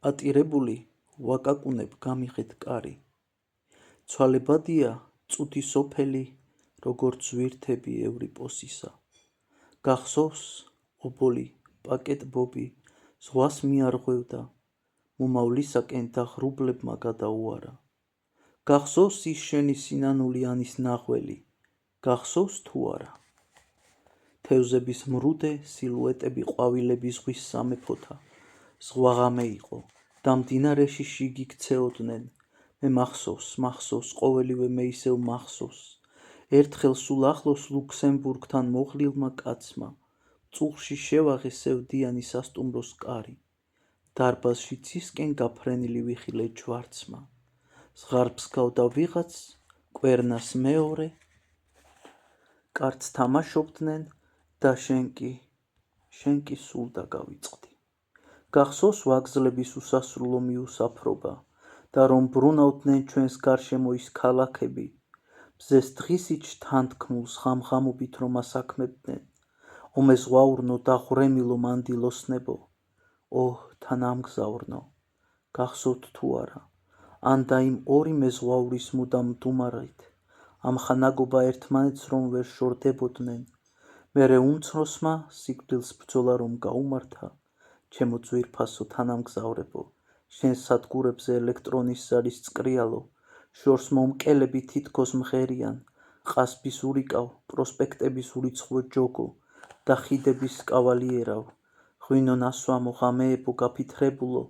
ატირებული ვაკაკუნებ გამიღეთ კარი. ცვალებადია წუთი სოფელი, როგორც ზვირთები ევრიპოსისა. გახსოვს ობოლი პაკეტბობი ზღვას მიარღვევდა, მომავლისაკენ და ღრუბლებმა გადაუარა. გახსოვს ის შენი სინანული ანის ნაღველი, გახსოვს თუ არა? თევზების მრუდე სილუეტები ყვავილები ზღვის სამეფოთა, ზღვაღამე იყო და მდინარეში შიგი ქცეოდნენ. მე მახსოვს ყოველივე მე ისევ მახსოვს. ერთხელ სულ ახლოს ლუქსემბურგთან მოხლილმა კაცმა მწუხში შევაღეს სევდიანი სასტუმროს კარი. დარბაზში ცისკენ გაფრენილი ვიხილე ჯვარცმა. ზღარბს გავდა ვიღაც, კვერნას მეორე. კარts თამაშობდნენ და შენ კი სულ დაგავიწყდი. გახსოვს ვაგზლების უსასრულო მიუსაფრობა და რომ ბრუნავდნენ ჩვენს გარშემო ის ქალაქები, მზეს დღისით შთანთქმულს ღამღამობით რომ ასაქმებდნენ, ომე ზღვაურნო და ღვრემილო მანდილოსნებო, ოჰ თან ამგზავრნო, გახსოვთ თუ არა, ან და იმ ორი მეზღვაურის მუდამ მდუმარით, ამხანაგობა ერთმანეთს რომ ვერ შორდებოდნენ, მერე უმცროსმა სიკვდილს ბრძოლა რომ გაუმართა, ჩემო ძვირფასო თანამგზავრებო, შენ სადგურებზე ელექტრონის ზარის წკრიალო, შორს მომკელები თითქოს მღერიან, ყასბის ურიკავ, პროსპექტების ურიცხვო ჯოგო და ხიდების კავალიერავ, ღვინო ნასვამო ღამეებო გაფითრებულო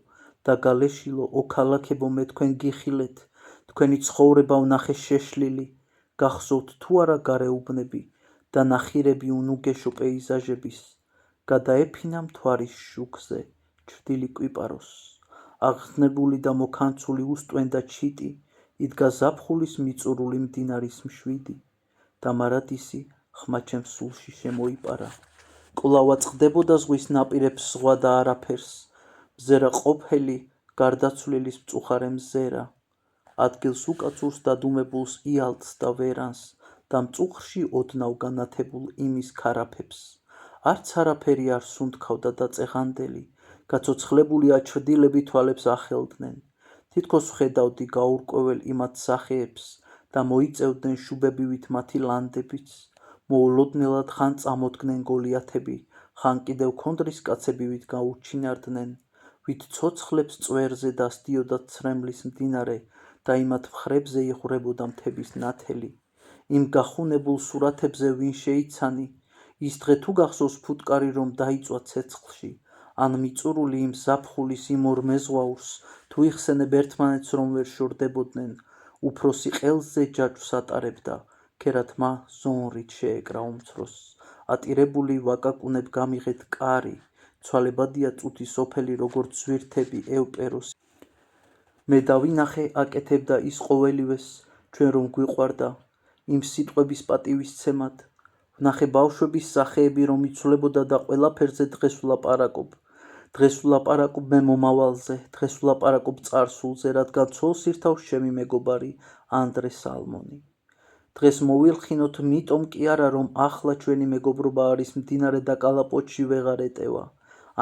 და გალეშილო ოქალაქებო მე თქვენ გიხილეთ, თქვენი ცხოვრება ვნახე შეშლილი, გახსოვთ თუ არა გარეუბნები და ნახირები უნუგეშო პეიზაჟების, გადაეფინა მთვარის შუქზე ჩრდილი კვიპაროს, აღგზნებული და მოქანცული უსტვენდა ჩიტი, იდგა ზაფხულის მიწურული მდინარის მშვიდი და მარადისი ხმა ჩემს სულში შემოიპარა. კვლავა წყდებოდა ზღვის ნაპირებს ზღვა და არაფერს, მზერა ყოფილი გარდაცვლილის მწუხარე მზერა, ადგილს უკაცურს დადუმებულს იალთს და ვერანს და მწუხრში ოდნავ განათებულ იმის ქარაფებს. არც არაფერი არ სუნთქავდა და წეღანდელი, გაცოცხლებული აჩრდილები თვალებს ახელდნენ. თითქოს ვხედავდი გაურკვეველ იმათ სახეებს და მოიწევდნენ შუბებივით მათი ლანდებიც, მოულოდნელად ხან წამოდგნენ გოლიათები, ხან კიდევ ქონდრისკაცებივით გაუჩინარდნენ, ვით ცოცხლებს წვერზე დასდიოდა ცრემლის მდინარე და იმათ მხრებზე იღვრებოდა მთების ნათელი. იმ გახუნებულ სურათებზე ვინ შეიცანი, ის დღე თუ გახსოვს ფუტკარი რომ დაიწვა ცეცხლში, ან მიწურული იმ ზაფხულის იმ ორ მეზღვაურს, თუ იხსენებ ერთმანეთს რომ ვერ შორდებოდნენ, უფროსი ყელზე ჯაჭვს ატარებდა, ქერათმა ზონრით შეეკრა უმცროსს. ატირებული ვაკაკუნებ გამიღეთ კარი, ცვალებადია წუთი სოფელი როგორც ზვირთები ევპეროსი. მე დავინახე აკეთებდა ის ყოველივეს, ჩვენ რომ გვიყვარდა, იმ სიტყვების პატივისცემად, ვნახე ბავშვების სახეები რომ იცვლებოდა და ყველაფერზე დღეს ვლაპარაკობ. დღეს ვლაპარაკობ მე მომავალზე, დღეს ვლაპარაკობ წარსულზე, რადგან ცოლს ირთავს ჩემი მეგობარი ანდრე სალმონი. დღეს მოვილხინოთ მიტომ კი არა რომ ახლა ჩვენი მეგობრობა არის მდინარე და კალაპოტში ვეღარ ეტევა,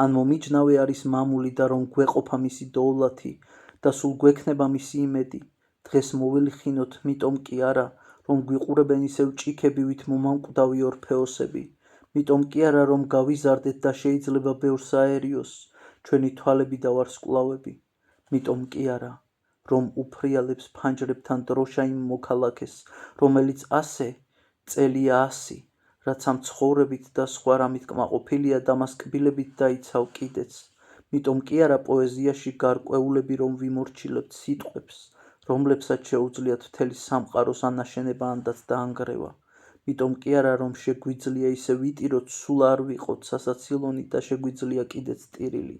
ან მომიჯნავე არის მამული და რომ გვეყოფა მისი დოვლათი და სულ გვექნება მისი იმედი. დღეს მოვილხინოთ მიტომ კი არა რომ გვიყურებენ ისევ ჭიქები ვით მომამკვდავი ორფეოსები, მიტომ კი არა რომ გავიზარდეთ და შეიძლება ბევრს აერიოს ჩვენი თვალები და ვარსკვლავები, მიტომ კი არა რომ უფრიალებს ფანჯრებთან დროშა იმ მოქალაქეს, რომელიც ასე წელია 100, რაც ამ ცხოვრებით და სხვა რამით კმაყოფილია და მას კბილებით დაიცავ კიდეც, მიტომ კი არა პოეზიაში გარკვეულები რომ ვიმორჩილებთ სიტყვებს, რომლებსაც შეუძლიათ მთელი სამყაროს ანაშენება ანდაც დაანგრევა, მიტომ კი არა რომ შეგვიძლია ისე ვიტიროთ სულ არ ვიყოთ სასაცილონი და შეგვიძლია კიდეც ტირილი,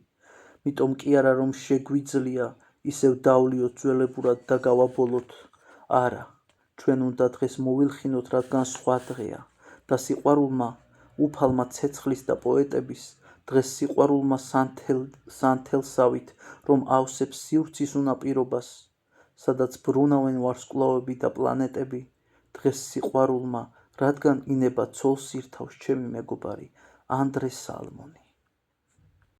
მიტომ კი არა რომ შეგვიძლია ისევ დავლიოთ ძველებურად და გავაბოლოთ, არა, ჩვენ უნდა დღეს მოვილხინოთ რადგან სხვა დღეა და სიყვარულმა უფალმა ცეცხლის და პოეტების, დღეს სიყვარულმა სანთელსავით რომ ავსებს სივრცის უნაპირობას, სადაც ბრუნავენ ვარსკვლავები და პლანეტები, დღეს სიყვარულმა, რადგან ინება ცოლს ირთავს ჩემი მეგობარი ანდრე სალმონი.